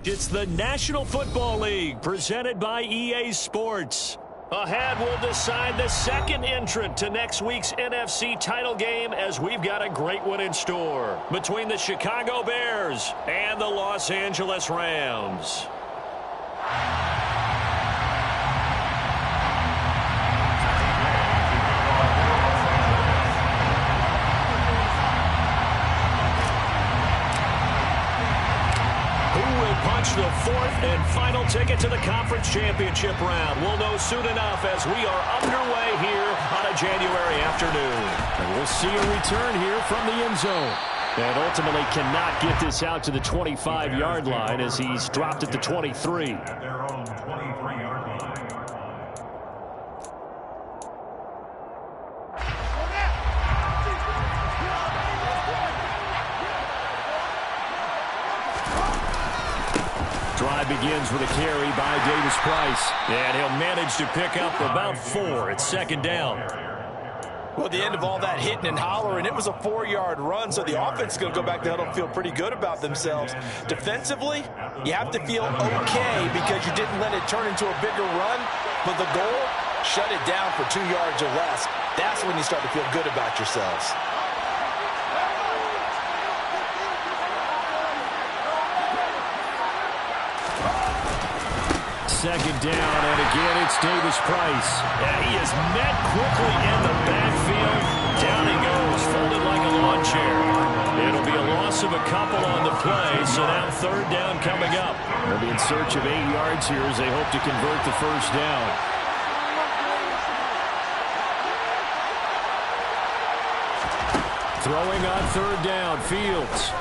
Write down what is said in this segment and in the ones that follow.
It's the National Football League presented by EA Sports. Ahead, we'll decide the second entrant to next week's NFC title game as we've got a great one in store between the Chicago Bears and the Los Angeles Rams. The fourth and final ticket to the conference championship round. We'll know soon enough as we are underway here on a January afternoon. And we'll see a return here from the end zone. And ultimately cannot get this out to the 25-yard line as he's dropped at the 23. At their own 23-yard line. Drive begins with a carry by Davis Price. And he'll manage to pick up about 4 at second down. Well, at the end of all that hitting and hollering, it was a 4-yard run, so the offense is going to go back to huddle and feel pretty good about themselves. Defensively, you have to feel okay because you didn't let it turn into a bigger run, but the goal, shut it down for 2 yards or less. That's when you start to feel good about yourselves. Second down, and again it's Davis Price. And he is met quickly in the backfield. Down he goes, folded like a lawn chair. It'll be a loss of a couple on the play, so now third down coming up. They'll be in search of 8 yards here as they hope to convert the first down. Throwing on third down, Fields.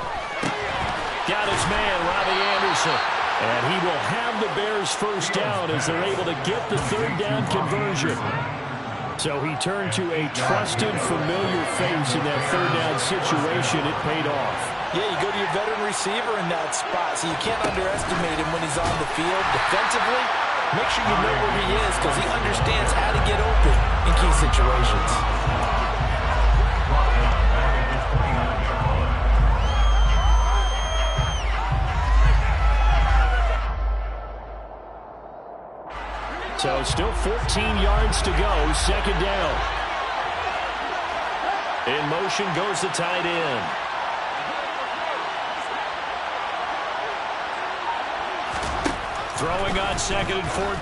Got his man, Robbie Anderson. And he will have the Bears first down as they're able to get the third down conversion. So he turned to a trusted, familiar face in that third down situation. It paid off. Yeah, you go to your veteran receiver in that spot, so you can't underestimate him when he's on the field. Defensively, make sure you know where he is because he understands how to get open in key situations. So still 14 yards to go, second down. In motion goes the tight end. Throwing on second and 14.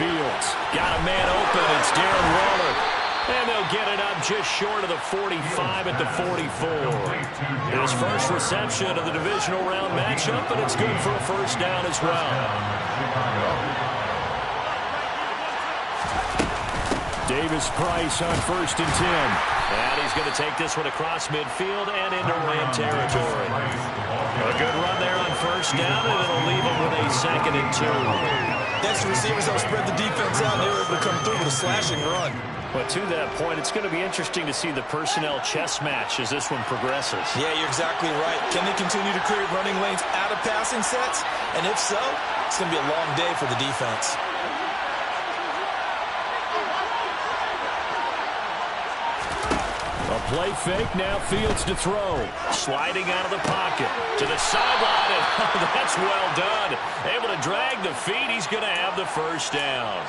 Fields got a man open. It's Darren Waller. And they'll get it up just short of the 45 at the 44. His first reception of the divisional round matchup, but it's good for a first down as well. Davis Price on first and 10. And he's going to take this one across midfield and into Ram territory. A good run there on first down, and it'll leave him with a second and 2. That's the receivers that will spread the defense out, and they were able to come through with a slashing run. But to that point, it's going to be interesting to see the personnel chess match as this one progresses. Yeah, you're exactly right. Can they continue to create running lanes out of passing sets? And if so, it's going to be a long day for the defense. A play fake, now Fields to throw. Sliding out of the pocket to the sideline, and oh, that's well done. Able to drag the feet, he's going to have the first down.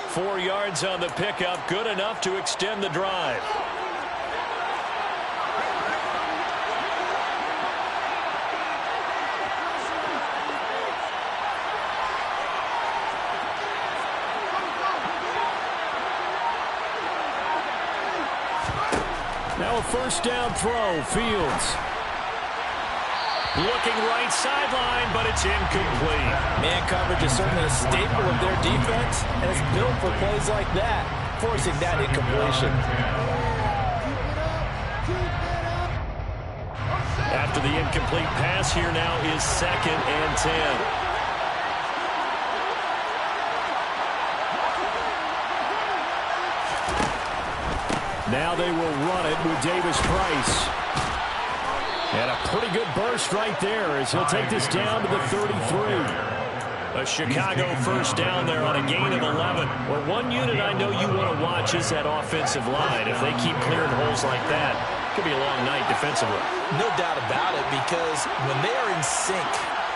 4 yards on the pickup, good enough to extend the drive. Now a first down throw, Fields. Looking right sideline, but it's incomplete. Man coverage is certainly a staple of their defense, and it's built for plays like that, forcing that incompletion. After the incomplete pass, here now is second and 10. Now they will run it with Davis Price. And a pretty good burst right there as he'll take this down to the 33. A Chicago first down there on a gain of 11. Well, one unit I know you want to watch is that offensive line. If they keep clearing holes like that, it could be a long night defensively. No doubt about it, because when they are in sync,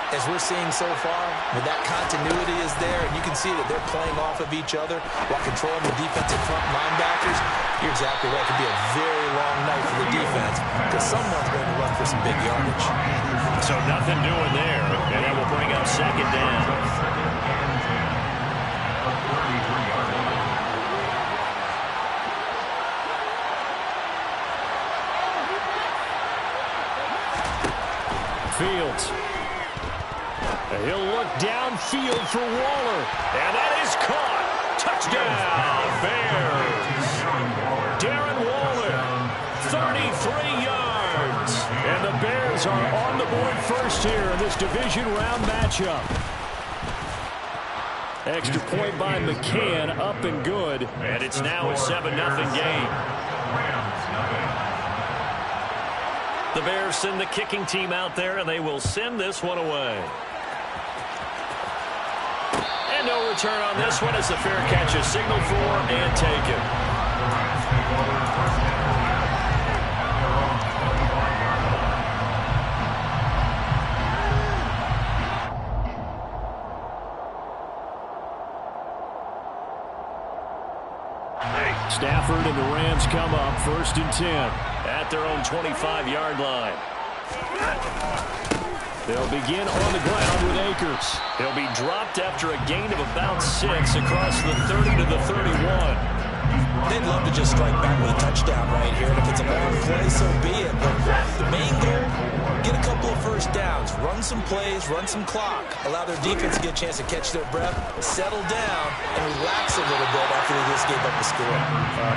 as we're seeing so far, when that continuity is there, and you can see that they're playing off of each other while controlling the defensive front linebackers, you're exactly right. It could be a very long night for the defense because someone's going to run for some big yardage. So nothing doing there, and that will bring up second down. Fields. He'll look downfield for Waller. And that is caught. Touchdown, Bears. Darren Waller, 33 yards. And the Bears are on the board first here in this division round matchup. Extra point by McCann, up and good. And it's now a 7-0 game. The Bears send the kicking team out there, and they will send this one away. And no return on this one as the fair catch is signaled for and taken. Stafford and the Rams come up 1st and 10 at their own 25-yard line. They'll begin on the ground with Akers. He'll be dropped after a gain of about 6 across the 30 to the 31. They'd love to just strike back with a touchdown right here, and if it's a long play, so be it. But the main goal, get a couple of first downs, run some plays, run some clock, allow their defense to get a chance to catch their breath, settle down, and relax a little bit after they just gave up a score.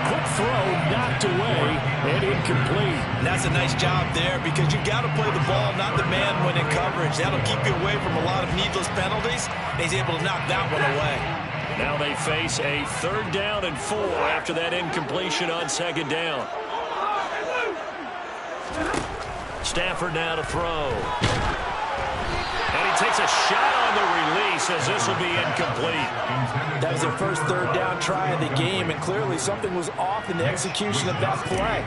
Quick throw knocked away and incomplete. And that's a nice job there because you've got to play the ball, not the man when in coverage. That'll keep you away from a lot of needless penalties, and he's able to knock that one away. Now they face a 3rd down and 4 after that incompletion on 2nd down. Stafford now to throw. And he takes a shot on the release as this will be incomplete. That was their first 3rd down try of the game, and clearly something was off in the execution of that play.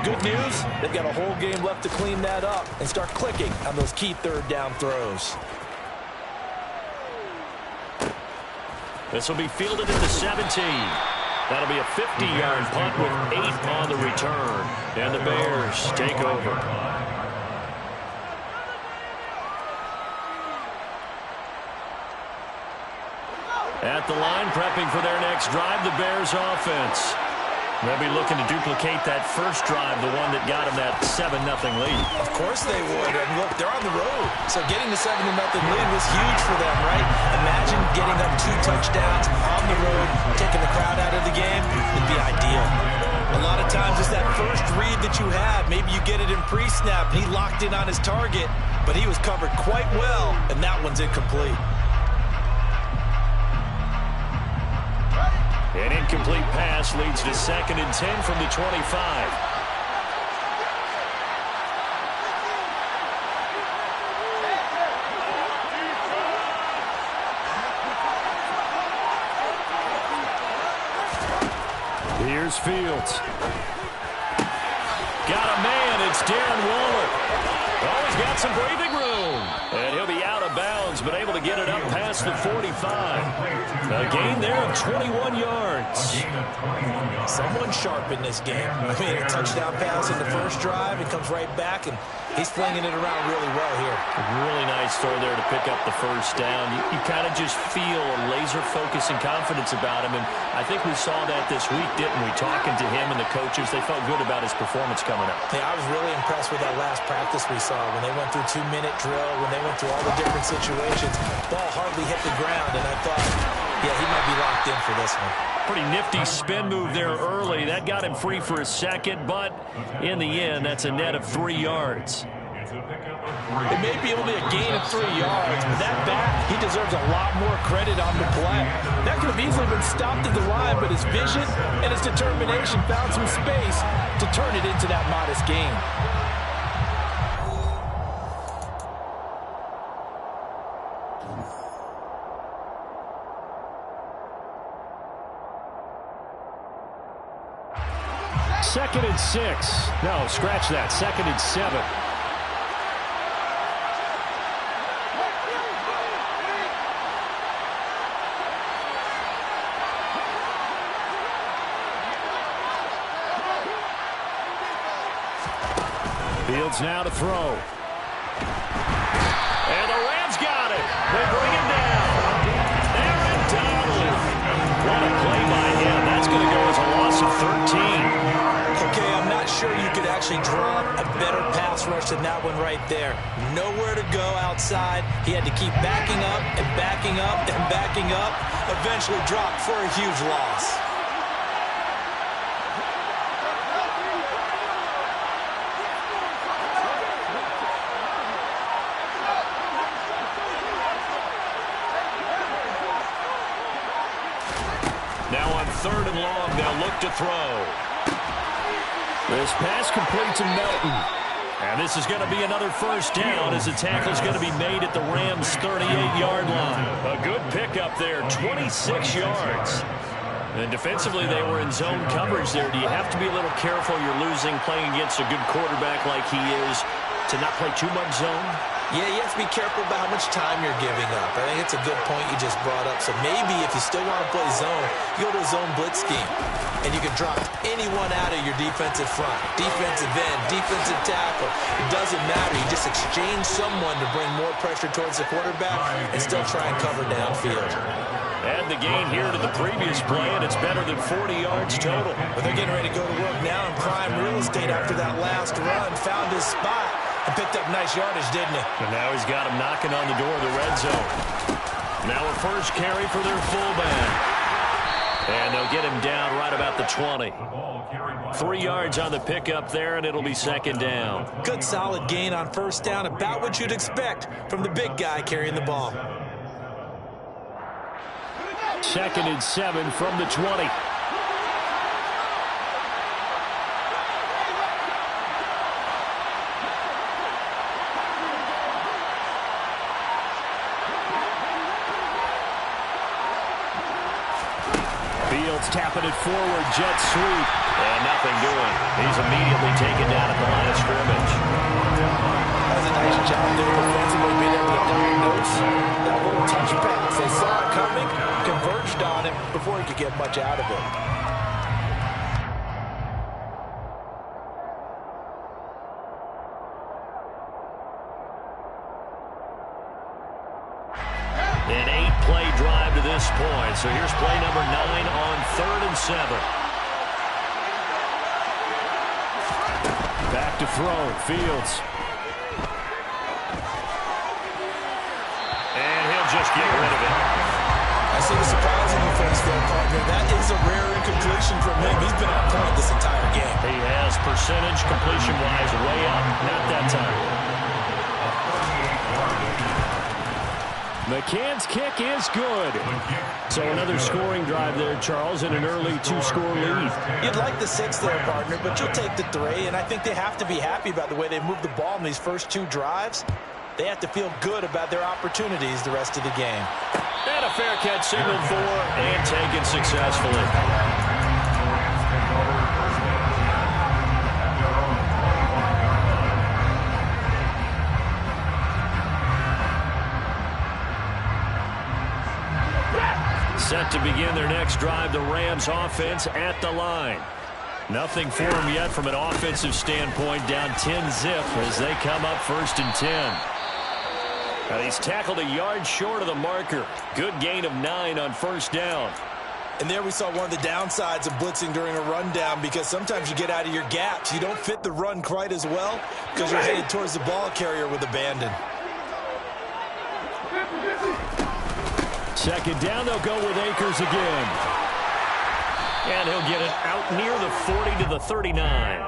Good news, they've got a whole game left to clean that up and start clicking on those key 3rd down throws. This will be fielded at the 17. That'll be a 50-yard punt with 8 on the return. And the Bears take over. At the line, prepping for their next drive, the Bears offense. They'll be looking to duplicate that first drive, the one that got them that 7-0 lead. Of course they would. And look, they're on the road. So getting the 7-0 lead was huge for them, right? Imagine getting up 2 touchdowns on the road, taking the crowd out of the game. It'd be ideal. A lot of times it's that first read that you have. Maybe you get it in pre-snap. He locked in on his target, but he was covered quite well, and that one's incomplete. An incomplete pass leads to 2nd and 10 from the 25. Here's Fields. Got a man. It's Darren Waller. Oh, he's got some breathing room. And he'll be out of bounds, but able to get it up past the 45. A gain there of 21 yards. Someone sharp in this game. I mean, a touchdown pass in the first drive. He comes right back, and he's flinging it around really well here. Really nice throw there to pick up the first down. You kind of just feel a laser focus and confidence about him, and I think we saw that this week, didn't we? Talking to him and the coaches, they felt good about his performance coming up. Yeah, I was really impressed with that last practice we saw when they went through 2-minute drill, when they went through all the different situations. Ball hardly hit the ground, and I thought, yeah, he might be locked in for this one. Pretty nifty spin move there early. That got him free for a second, but in the end, that's a net of 3 yards. It may be only a gain of 3 yards, but that back, he deserves a lot more credit on the play. That could have easily been stopped at the line, but his vision and his determination found some space to turn it into that modest gain. Second and 6. No, scratch that. 2nd and 7. Fields now to throw. And the Rams got it. They bring him down. Aaron Donald. What a play by him. That's going to go as a loss of 13. Okay, I'm not sure you could actually draw a better pass rush than that one right there. Nowhere to go outside. He had to keep backing up and backing up and backing up. Eventually dropped for a huge loss. Now on 3rd and long, they'll look to throw. This pass complete to Melton. And this is going to be another first down as the tackle is going to be made at the Rams' 38-yard line. A good pickup there, 26 yards. And defensively, they were in zone coverage there. Do you have to be a little careful? You're losing, playing against a good quarterback like he is, to not play too much zone? Yeah, you have to be careful about how much time you're giving up. I think it's a good point you just brought up. So maybe if you still want to play zone, you go to a zone blitz scheme. And you can drop anyone out of your defensive front. Defensive end, defensive tackle. It doesn't matter. You just exchange someone to bring more pressure towards the quarterback and still try and cover downfield. Add the gain here to the previous play, and it's better than 40 yards total. But they're getting ready to go to work now in prime real estate after that last run. Found his spot and picked up nice yardage, didn't he? And now he's got him knocking on the door of the red zone. Now a first carry for their fullback. And they'll get him down right about the 20. 3 yards on the pickup there, and it'll be 2nd down. Good solid gain on first down, about what you'd expect from the big guy carrying the ball. 2nd and 7 from the 20. Fields tapping it forward, jet sweep, and nothing doing. He's immediately taken down at the line of scrimmage. That's a nice job there defensively, being able to diagnose that little touch pass. They saw it coming, converged on him before he could get much out of it. An 8-play drive to this point. So here's play number 9 on 3rd and 7. Back to throw. Fields. And he'll just get rid of it. I see the surprise in your face there, partner. That is a rare incompletion from him. He's been on point this entire game. He has percentage completion-wise way up. Not that time. McCann's kick is good. So another scoring drive there, Charles, and an early 2-score lead. You'd like the 6 there, partner, but you'll take the 3, and I think they have to be happy about the way they moved the ball in these first 2 drives. They have to feel good about their opportunities the rest of the game. And a fair catch signaled for and taken successfully. Set to begin their next drive, the Rams offense at the line. Nothing for them yet from an offensive standpoint, down 10-zip as they come up 1st and 10. Now he's tackled a yard short of the marker. Good gain of 9 on first down. And there we saw one of the downsides of blitzing during a rundown, because sometimes you get out of your gaps. You don't fit the run quite as well because you're headed towards the ball carrier with abandon. 2nd down, they'll go with Akers again. And he'll get it out near the 40 to the 39.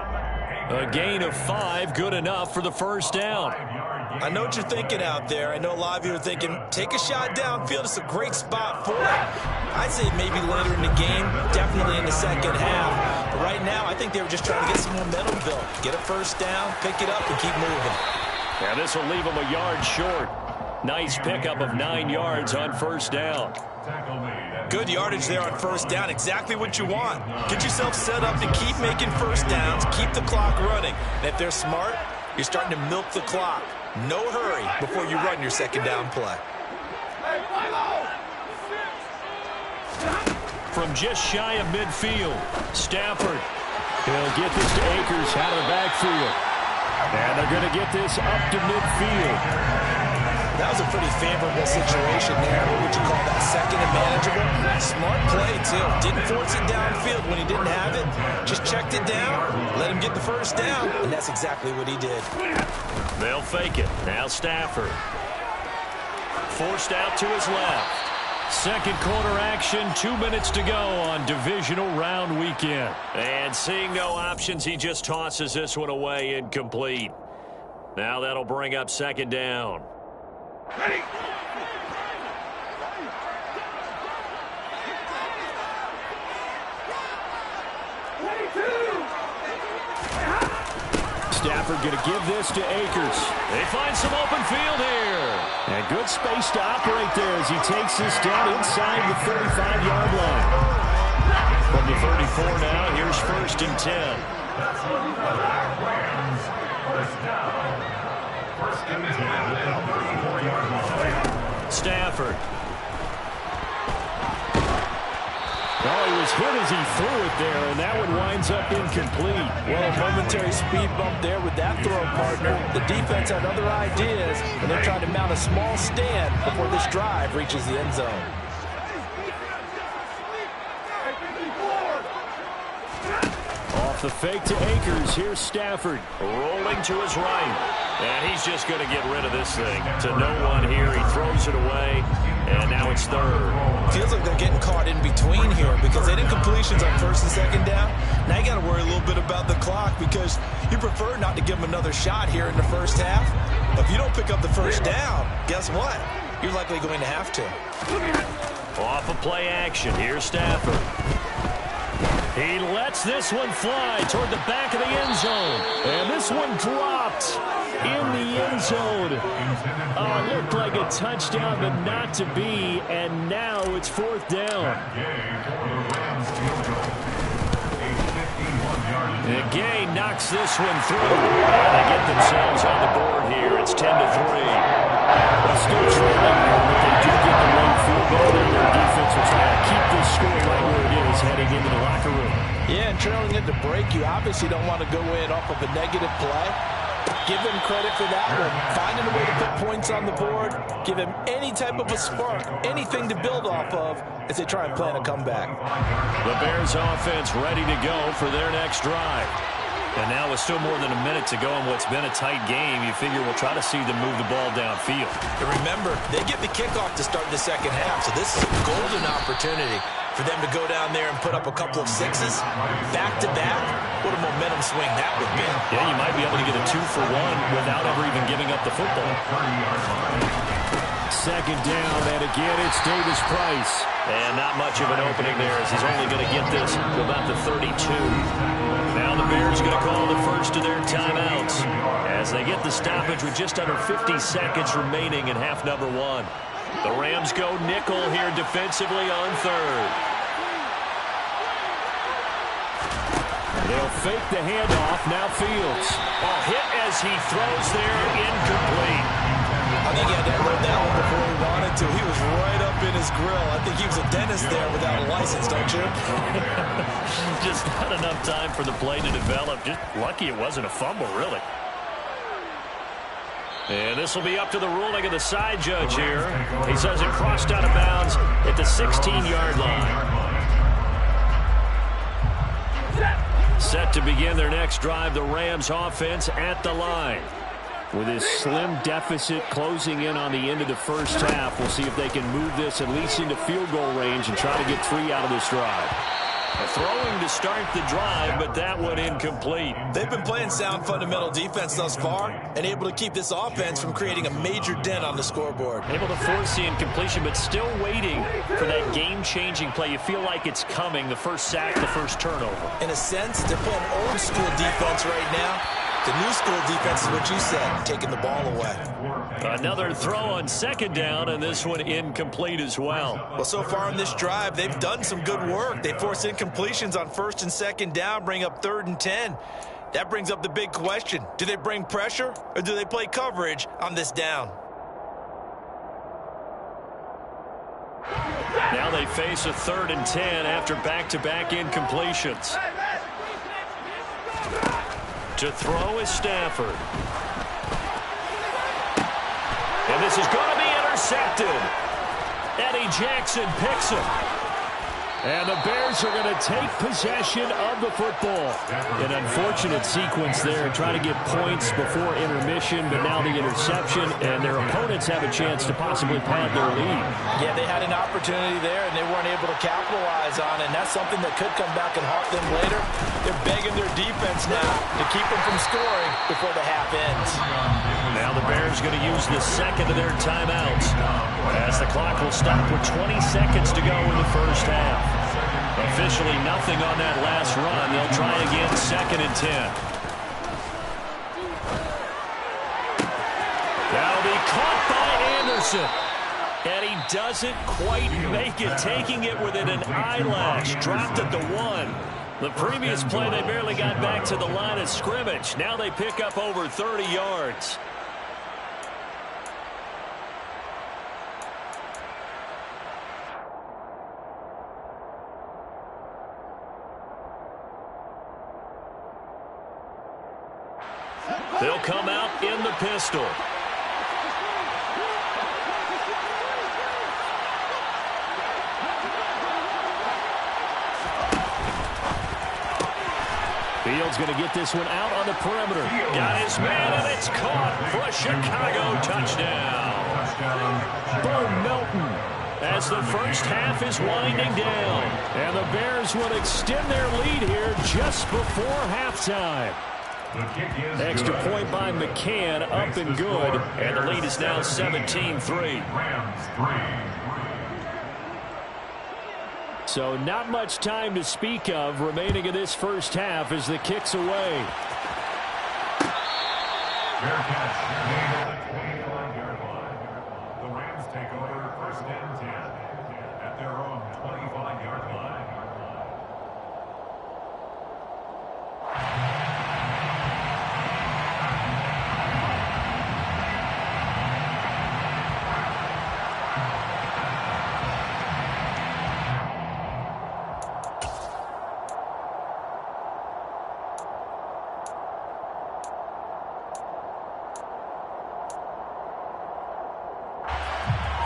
A gain of 5, good enough for the first down. I know what you're thinking out there. I know a lot of you are thinking, take a shot downfield. It's a great spot for it. I'd say maybe later in the game, definitely in the second half. But right now, I think they were just trying to get some momentum built. Get a first down, pick it up, and keep moving. Yeah, this will leave them a yard short. Nice pickup of 9 yards on first down. Good yardage there on first down. Exactly what you want. Get yourself set up to keep making first downs, keep the clock running. And if they're smart, you're starting to milk the clock. No hurry before you run your second down play. From just shy of midfield, Stafford. He'll get this to Akers out of the backfield. And they're going to get this up to midfield. That was a pretty favorable situation there. What would you call that? Second and manageable? Smart play, too. Didn't force it downfield when he didn't have it. Just checked it down, let him get the first down, and that's exactly what he did. They'll fake it. Now Stafford. Forced out to his left. Second quarter action, 2 minutes to go on divisional round weekend. And seeing no options, he just tosses this one away incomplete. Now that'll bring up second down. Ready. Stafford going to give this to Akers. They find some open field here. And good space to operate there as he takes this down inside the 35-yard line. From the 34 now, here's 1st and 10. Stafford. Oh, he was hit as he threw it there, and that one winds up incomplete. Well, a momentary speed bump there with that throw, partner. The defense had other ideas, and they're trying to mount a small stand before this drive reaches the end zone. Off the fake to Akers. Here's Stafford. Rolling to his right. And he's just going to get rid of this thing. To no one here. He throws it away. And now it's third. Feels like they're getting caught in between here because they didn't completions on 1st and 2nd down. Now you got to worry a little bit about the clock because you prefer not to give them another shot here in the first half. If you don't pick up the first down, guess what? You're likely going to have to. Off of play action. Here's Stafford. He lets this one fly toward the back of the end zone. And this one dropped in the end zone. Oh, it looked like a touchdown, but not to be. And now it's 4th down. And Gay knocks this one through. And they get themselves on the board here. It's 10-3. Well, still trailing, but they do get the late field goal. Their defense will try to keep this score right where it is heading into the locker room. Yeah, and trailing at the break, you obviously don't want to go in off of a negative play. Give them credit for that one. Finding a way to put points on the board. Give them any type of a spark, anything to build off of as they try and plan a comeback. The Bears offense ready to go for their next drive. And now with still more than a minute to go in what's been a tight game, you figure we'll try to see them move the ball downfield. And remember, they get the kickoff to start the second half, so this is a golden opportunity for them to go down there and put up a couple of sixes back-to-back. What a momentum swing that would be. Yeah, you might be able to get a 2-for-1 without ever even giving up the football. Second down, and again, it's Davis Price. And not much of an opening there as he's only going to get this to about the 32. Now the Bears going to call the first of their timeouts as they get the stoppage with just under 50 seconds remaining in half number 1. The Rams go nickel here defensively on 3rd. They'll fake the handoff. Now Fields. Oh, hit as he throws there, incomplete. I think he had to load that one before he wanted to. He was right up in his grill. I think he was a dentist there without a license, don't you? Just not enough time for the play to develop. Just lucky it wasn't a fumble, really. And this will be up to the ruling of the side judge here. He says it crossed out of bounds at the 16-yard line. Set to begin their next drive, the Rams offense at the line. With his slim deficit closing in on the end of the first half, we'll see if they can move this at least into field goal range and try to get 3 out of this drive. A throwing to start the drive, but that one incomplete. They've been playing sound fundamental defense thus far and able to keep this offense from creating a major dent on the scoreboard. Able to force the incompletion, but still waiting for that game-changing play. You feel like it's coming, the first sack, the first turnover. In a sense, they're playing old-school defense right now. The new school defense is what you said, taking the ball away. Another throw on second down, and this one incomplete as well. Well, so far in this drive, they've done some good work. They forced incompletions on 1st and 2nd down, bring up 3rd and 10. That brings up the big question. Do they bring pressure, or do they play coverage on this down? Now they face a 3rd and 10 after back-to-back incompletions. To To throw is Stafford. And this is going to be intercepted. Eddie Jackson picks him. And the Bears are going to take possession of the football. An unfortunate sequence there, trying to get points before intermission, but now the interception, and their opponents have a chance to possibly pad their lead. Yeah, they had an opportunity there, and they weren't able to capitalize on it, and that's something that could come back and haunt them later. They're begging their defense now to keep them from scoring before the half ends. Now the Bears going to use the second of their timeouts as the clock will stop with 20 seconds to go in the first half. Officially nothing on that last run. They'll try again, 2nd and 10. That'll be caught by Anderson. And he doesn't quite make it, taking it within an eyelash. Dropped at the 1. The previous play, they barely got back to the line of scrimmage. Now they pick up over 30 yards. They'll come out in the pistol. Fields going to get this one out on the perimeter. Got his man, and it's caught for a Chicago touchdown. Bo Melton, as the first half is winding down. And the Bears will extend their lead here just before halftime. Extra point by McCann, up and good. And the lead is now 17-3. So not much time to speak of remaining in this first half as the kick's away. The Rams take over 1st and 10 at their own 25-yard line.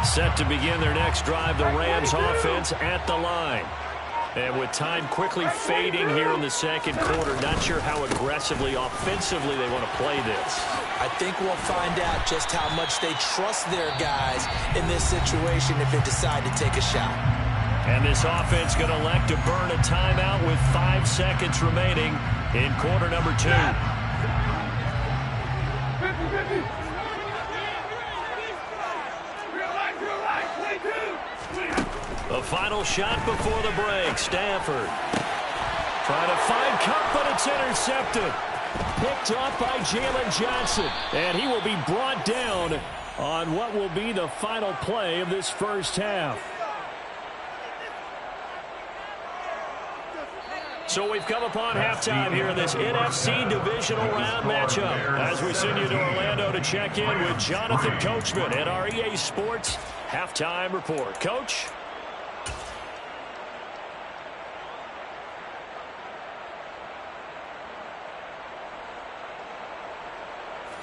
Set to begin their next drive, the Rams offense at the line. And with time quickly fading here in the second quarter, not sure how aggressively, offensively they want to play this. I think we'll find out just how much they trust their guys in this situation if they decide to take a shot. And this offense going to elect to burn a timeout with 5 seconds remaining in quarter number 2. The final shot before the break. Stafford trying to find Cup, but it's intercepted. Picked off by Jalen Johnson. And he will be brought down on what will be the final play of this first half. So we've come upon halftime here in this NFC Divisional Round matchup as we send you to Orlando to check in with Jonathan Coachman at our EA Sports Halftime Report. Coach?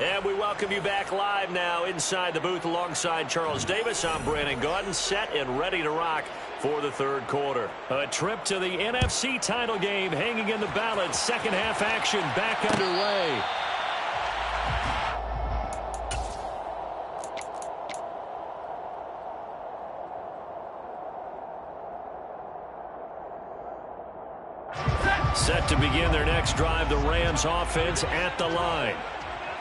And we welcome you back live now inside the booth alongside Charles Davis. I'm Brandon Gaudin, set and ready to rock for the third quarter. A trip to the NFC title game hanging in the balance. Second half action back underway. Set to begin their next drive, the Rams offense at the line.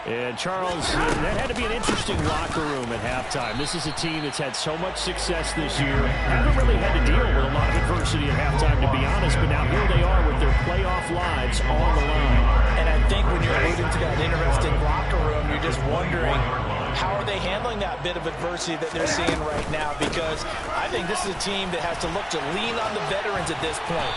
And, Charles, that had to be an interesting locker room at halftime. This is a team that's had so much success this year. Haven't really had to deal with a lot of adversity at halftime, to be honest. But now here they are with their playoff lives on the line. And I think when you're alluding to that interesting locker room, you're just wondering, how are they handling that bit of adversity that they're seeing right now? Because I think this is a team that has to look to lean on the veterans at this point.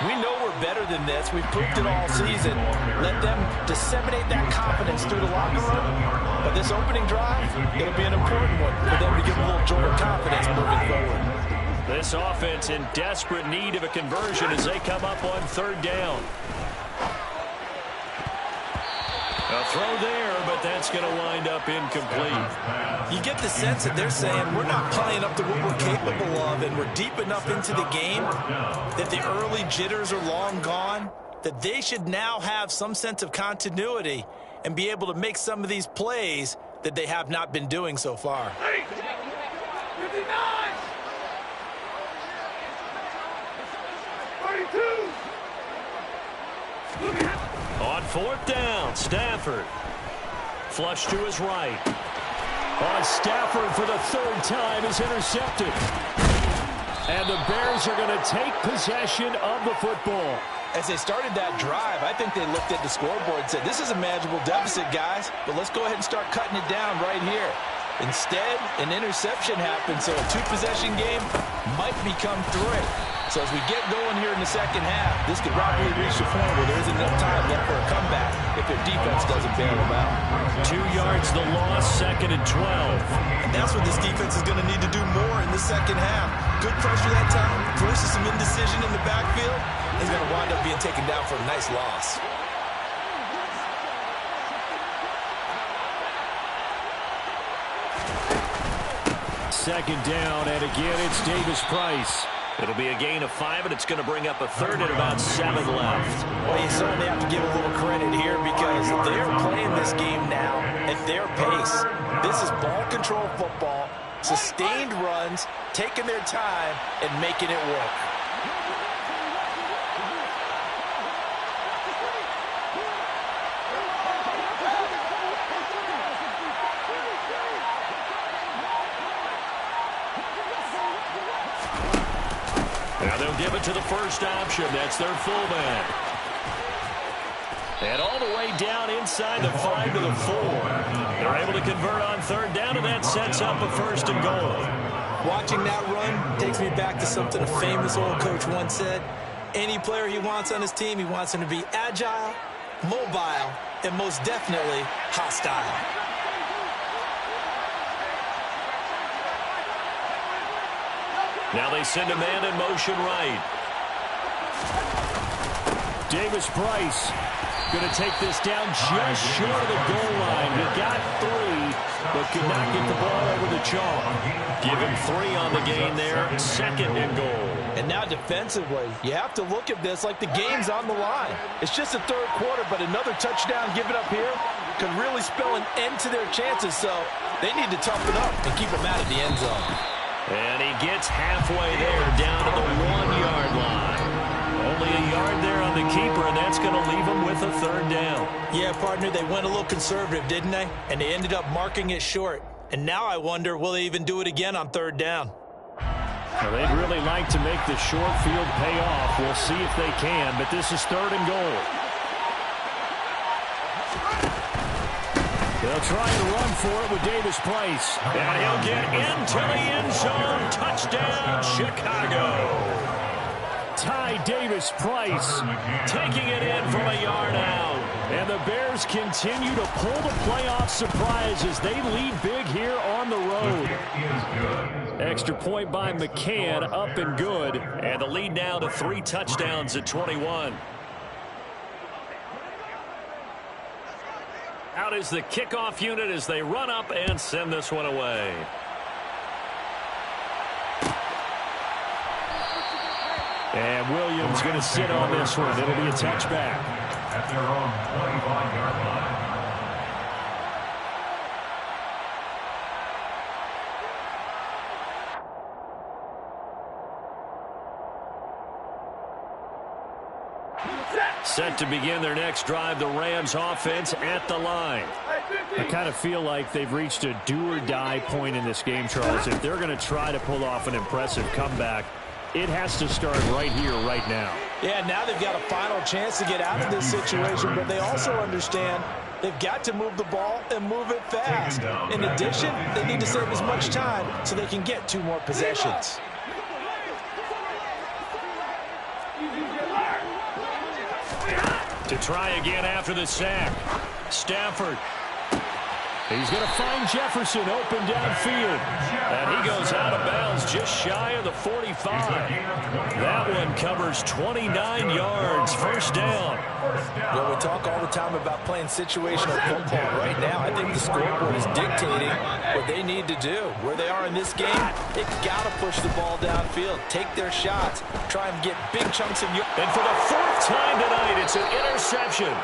We know we're better than this. We've proved it all season. Let them disseminate that confidence through the locker room. But this opening drive, it'll be an important one for them to give a little jolt of confidence moving forward. This offense in desperate need of a conversion as they come up on third down. throw there, but that's going to wind up incomplete. You get the sense that they're saying we're not playing up to what we're capable of, and we're deep enough into the game that the early jitters are long gone, that they should now have some sense of continuity and be able to make some of these plays that they have not been doing so far. 59! 32! On fourth down, Stafford. Flush to his right. Stafford for the third time is intercepted. And the Bears are going to take possession of the football. As they started that drive, I think they looked at the scoreboard and said, this is a manageable deficit, guys, but let's go ahead and start cutting it down right here. Instead, an interception happened, so a two-possession game might become three. So as we get going here in the second half, this could probably reach the point where there isn't enough time left for a comeback if their defense doesn't bail them out. 2 yards the loss, 2nd and 12. And that's what this defense is going to need to do more in the second half. Good pressure that time, forces some indecision in the backfield. He's going to wind up being taken down for a nice loss. Second down, and again it's Davis Price. It'll be a gain of 5, and it's going to bring up a third and about 7 left. Well, you certainly have to give a little credit here because they're playing this game now at their pace. This is ball control football, sustained runs, taking their time, and making it work. Now they'll give it to the first option. That's their fullback. And all the way down inside the 5 to the 4. They're able to convert on third down, and that sets up a 1st and goal. Watching that run takes me back to something a famous old coach once said. Any player he wants on his team, he wants him to be agile, mobile, and most definitely hostile. Now they send a man in motion right. Davis Price going to take this down just short of the goal line. He got 3, but could not get the ball over the chalk. Give him 3 on the gain there, 2nd and goal. And now defensively, you have to look at this like the game's on the line. It's just the third quarter, but another touchdown given up here could really spell an end to their chances, so they need to toughen up and keep them out of the end zone. And he gets halfway there, down to the 1-yard line. Only a yard there on the keeper, and that's going to leave him with a third down. Yeah, partner, they went a little conservative, didn't they? And they ended up marking it short. And now I wonder, will they even do it again on third down? Well, they'd really like to make the short field pay off. We'll see if they can, but this is 3rd and goal. They'll try to run for it with Davis Price. And he'll get into the end zone. Touchdown, Chicago. Ty Davis Price taking it in from a yard out. And the Bears continue to pull the playoff surprise as they lead big here on the road. Extra point by McCann, up and good. And the lead now to 3 touchdowns at 21. Out is the kickoff unit as they run up and send this one away. And Williams going to sit on this one. It'll be a touchback. At their own 25-yard line. Set to begin their next drive, the Rams offense at the line. I kind of feel like they've reached a do-or-die point in this game, Charles. If they're going to try to pull off an impressive comeback, it has to start right here, right now. Yeah, now they've got a final chance to get out of this situation, but they also understand they've got to move the ball and move it fast. In addition, they need to save as much time so they can get 2 more possessions. To try again after the sack. Stafford He's going to find Jefferson open downfield. And he goes out of bounds just shy of the 45. That one covers 29 yards. First down. Well, we talk all the time about playing situational football. Right now, I think the scoreboard is dictating what they need to do. Where they are in this game, they've got to push the ball downfield, take their shots, try and get big chunks of yards. And for the fourth time tonight, it's an interception.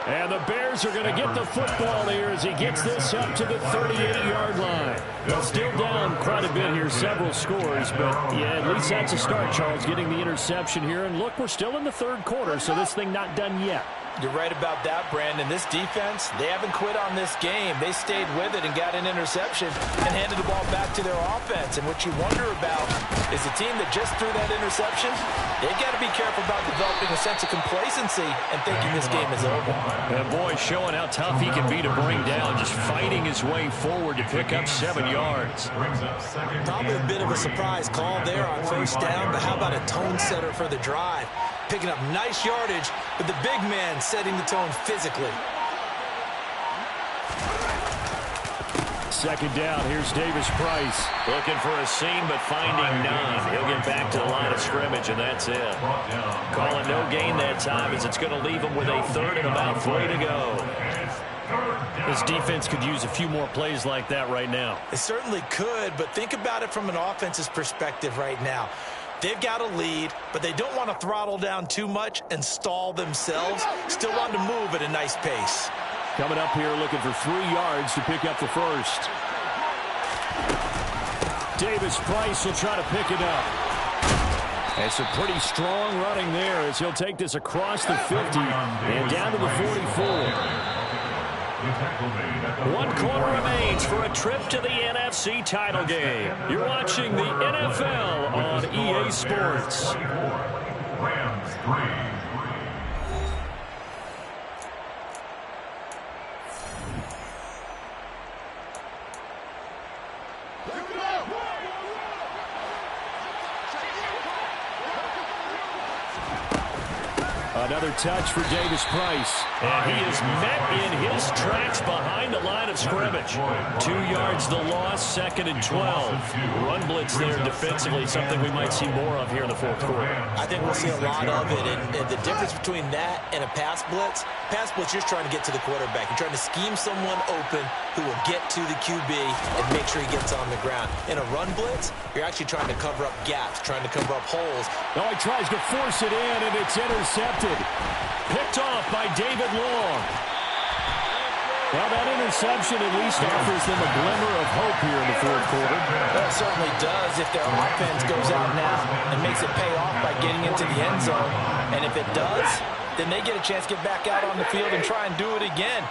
And the Bears are going to get the football here as he gets this up to the 38-yard line. Well, still down quite a bit here, several scores, but yeah, at least that's a start, Charles, getting the interception here. And look, we're still in the third quarter, so this thing not done yet. You're right about that, Brandon. This defense, they haven't quit on this game. They stayed with it and got an interception and handed the ball back to their offense. And what you wonder about is a team that just threw that interception, they've got to be careful about developing a sense of complacency and thinking this game is over. And boy, showing how tough he can be to bring down, just fighting his way forward to pick up 7 yards. Probably a bit of a surprise call there on first down, but how about a tone setter for the drive? Picking up nice yardage, but the big man setting the tone physically. Second down, here's Davis Price. Looking for a seam, but finding none. He'll get back to the line of scrimmage, and that's it. Calling no gain that time as it's going to leave him with a third and about 3 to go. This defense could use a few more plays like that right now. It certainly could, but think about it from an offense's perspective right now. They've got a lead, but they don't want to throttle down too much and stall themselves. Still want to move at a nice pace. Coming up here looking for 3 yards to pick up the first. Davis Price will try to pick it up. And some pretty strong running there as he'll take this across the 50 and down to the 44. 1 quarter remains for a trip to the NFC title game. You're watching the NFL on EA Sports. Rams 3. Another touch for Davis Price. And he is met in his tracks behind the line of scrimmage. 2 yards the loss, 2nd and 12. Run blitz there defensively, something we might see more of here in the fourth quarter. I think we'll see a lot of it. And the difference between that and a pass blitz, you're trying to get to the quarterback. You're trying to scheme someone open who will get to the QB and make sure he gets on the ground. In a run blitz, you're actually trying to cover up gaps, trying to cover up holes. Oh, he tries to force it in, and it's intercepted. Picked off by David Long. Well, that interception at least offers them a glimmer of hope here in the fourth quarter. Well, it certainly does if their offense goes out now and makes it pay off by getting into the end zone. And if it does, then they get a chance to get back out on the field and try and do it again.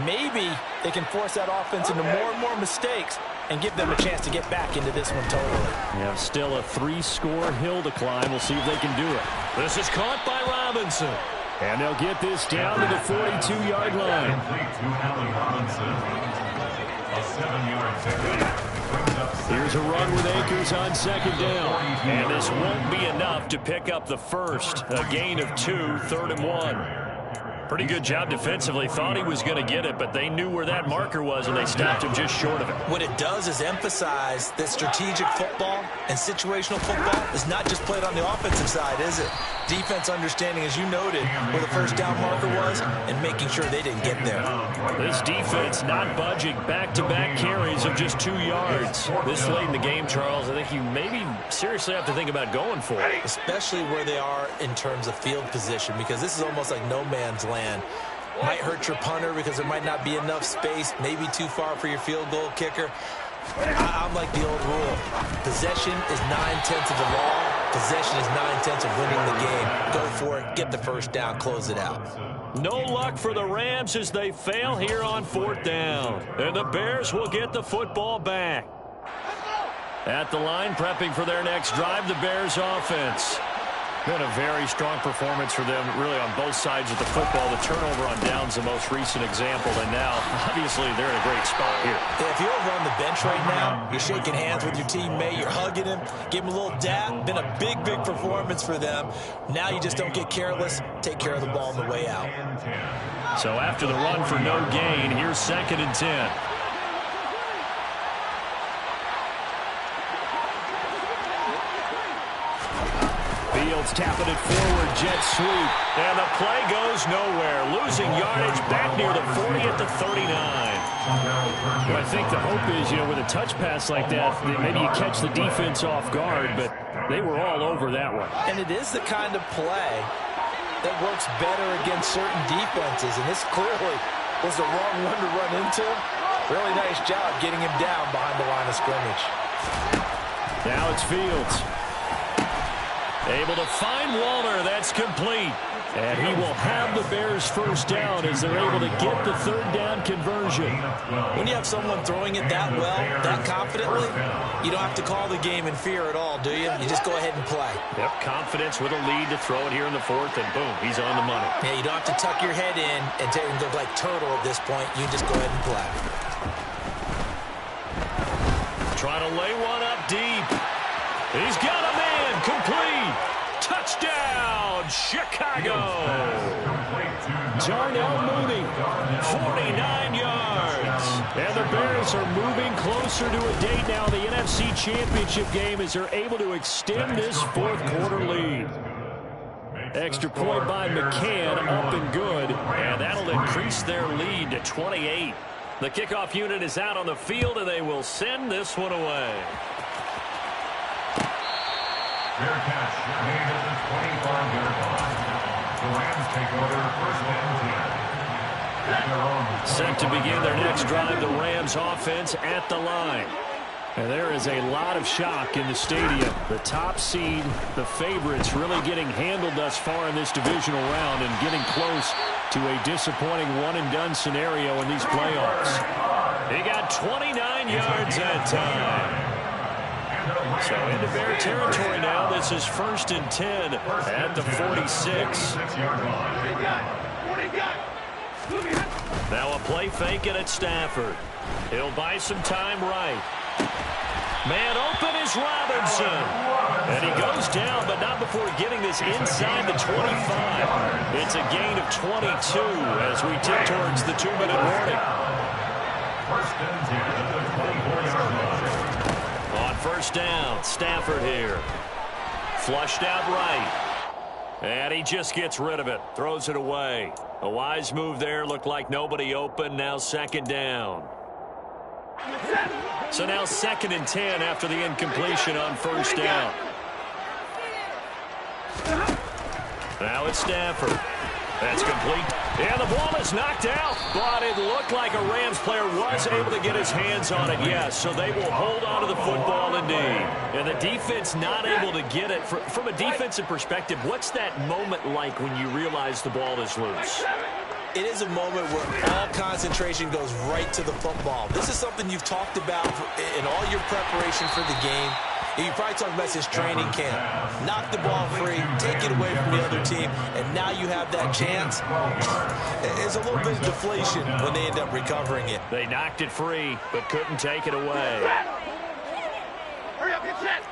Maybe they can force that offense into more and more mistakes and give them a chance to get back into this one totally. Yeah, still a 3-score hill to climb. We'll see if they can do it. This is caught by Robinson. And they'll get this down to the 42-yard line. Here's a run with Akers on 2nd down. And this won't be enough to pick up the first. A gain of 2, 3rd and 1. Pretty good job defensively. Thought he was going to get it, but they knew where that marker was, and they stopped him just short of it. What it does is emphasize that strategic football and situational football is not just played on the offensive side, is it? Defense understanding, as you noted, where the first down marker was and making sure they didn't get there. This defense not budging. Back-to-back carries of just 2 yards. This late in the game, Charles, I think you maybe seriously have to think about going for it. Especially where they are in terms of field position, because this is almost like no man's land. Might hurt your punter because there might not be enough space, maybe too far for your field goal kicker. I'm like the old rule. Possession is 9/10 of the law. Possession is 9/10 of winning the game. Go for it, get the first down, close it out. No luck for the Rams as they fail here on 4th down. And the Bears will get the football back. At the line, prepping for their next drive, the Bears offense. Been a very strong performance for them, really, on both sides of the football. The turnover on downs, the most recent example, and now, obviously, they're in a great spot here. Yeah, if you're over on the bench right now, you're shaking hands with your teammate, you're hugging him, give him a little dap. Been a big, big performance for them. Now you just don't get careless. Take care of the ball on the way out. So after the run for no gain, here's 2nd and 10. Fields tapping it forward, jet sweep. And the play goes nowhere. Losing yardage back near the 40 at the 39. Well, I think the hope is, with a touch pass like that maybe you catch the defense off guard, but they were all over that one. And it is the kind of play that works better against certain defenses, and this clearly was the wrong one to run into. Really nice job getting him down behind the line of scrimmage. Now it's Fields. Able to find Waller. That's complete. And he will have the Bears first down as they're able to get the third down conversion. When you have someone throwing it that well, that confidently, you don't have to call the game in fear at all, do you? You just go ahead and play. Yep, confidence with a lead to throw it here in the fourth, and boom, he's on the money. Yeah, you don't have to tuck your head in and look like turtle at this point. You just go ahead and play. Trying to lay one up deep. He's got a man. Complete. Touchdown, Chicago. Darnell Mooney, 49 yards. And the Bears are moving closer to a date now in the NFC Championship game as they're able to extend this fourth quarter lead. Extra point by McCann, up and good. And that'll increase their lead to 28. The kickoff unit is out on the field, and they will send this one away. Fair catch made at the 25-yard line. The Rams take over first and 10. Set to begin their next drive, the Rams offense at the line. And there is a lot of shock in the stadium. The top seed, the favorites, really getting handled thus far in this divisional round and getting close to a disappointing one-and-done scenario in these playoffs. He got 29 yards that time. So into Bear territory now. This is 1st and 10 at the 46. Now a play fake it at Stafford. He'll buy some time right. Man open is Robinson. And he goes down, but not before getting this inside the 25. It's a gain of 22 as we tip towards the 2-minute warning. First and 10 at the 24-yard line. On first down, Stafford here. Flushed out right. And he just gets rid of it. Throws it away. A wise move there. Looked like nobody open. Now 2nd down. So now 2nd and 10 after the incompletion on first down. Now it's Stafford. That's complete. And the ball is knocked out. But it looked like a Rams player was able to get his hands on it, yes. So they will hold on to the football indeed. And the defense not able to get it. From a defensive perspective, what's that moment like when you realize the ball is loose? It is a moment where all concentration goes right to the football. This is something you've talked about in all your preparation for the game. You probably talked about since training camp. Knock the ball free, take it away from the other team, and now you have that chance. It's a little bit of deflation when they end up recovering it. They knocked it free, but couldn't take it away. Hurry up, get set.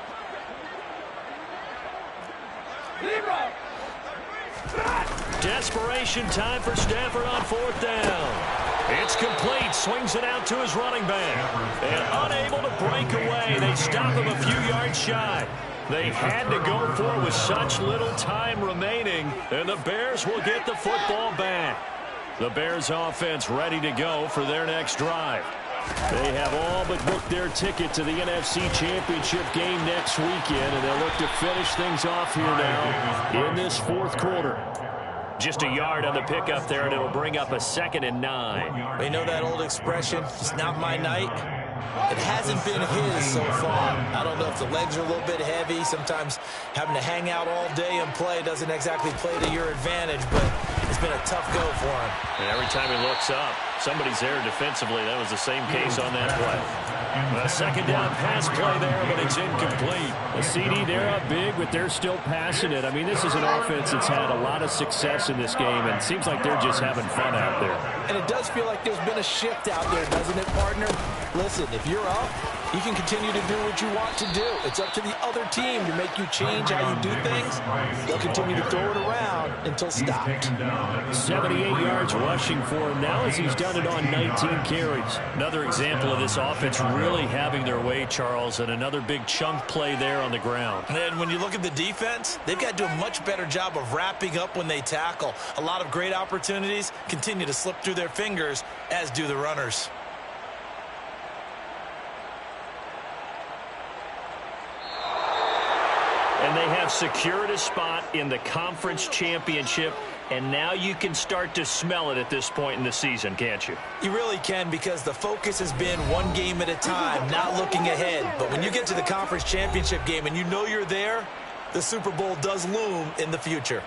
Desperation time for Stafford on 4th down. It's complete. Swings it out to his running back. And unable to break away. They stop him a few yards shy. They had to go for it with such little time remaining. And the Bears will get the football back. The Bears offense ready to go for their next drive. They have all but booked their ticket to the NFC Championship game next weekend. And they'll look to finish things off here now in this fourth quarter. Just a yard on the pickup there, and it'll bring up a 2nd and 9. You know that old expression, it's not my night? It hasn't been his so far. I don't know if the legs are a little bit heavy. Sometimes having to hang out all day and play doesn't exactly play to your advantage, but it's been a tough go for him. And every time he looks up, somebody's there defensively. That was the same case on that play. A 2nd down pass play there, but it's incomplete. The CD, they're up big, but they're still passing it. I mean, this is an offense that's had a lot of success in this game, and it seems like they're just having fun out there. And it does feel like there's been a shift out there, doesn't it, partner? Listen, if you're up, you can continue to do what you want to do. It's up to the other team to make you change how you do things. They'll continue to throw it around until stopped. 78 yards rushing for him now as he's done it on 19 carries. Another example of this offense really having their way, Charles, and another big chunk play there on the ground. And when you look at the defense, they've got to do a much better job of wrapping up when they tackle. A lot of great opportunities continue to slip through their fingers, as do the runners. And they have secured a spot in the conference championship, and now you can start to smell it at this point in the season, can't you? You really can, because the focus has been one game at a time, not looking ahead. But when you get to the conference championship game and you know you're there, the Super Bowl does loom in the future.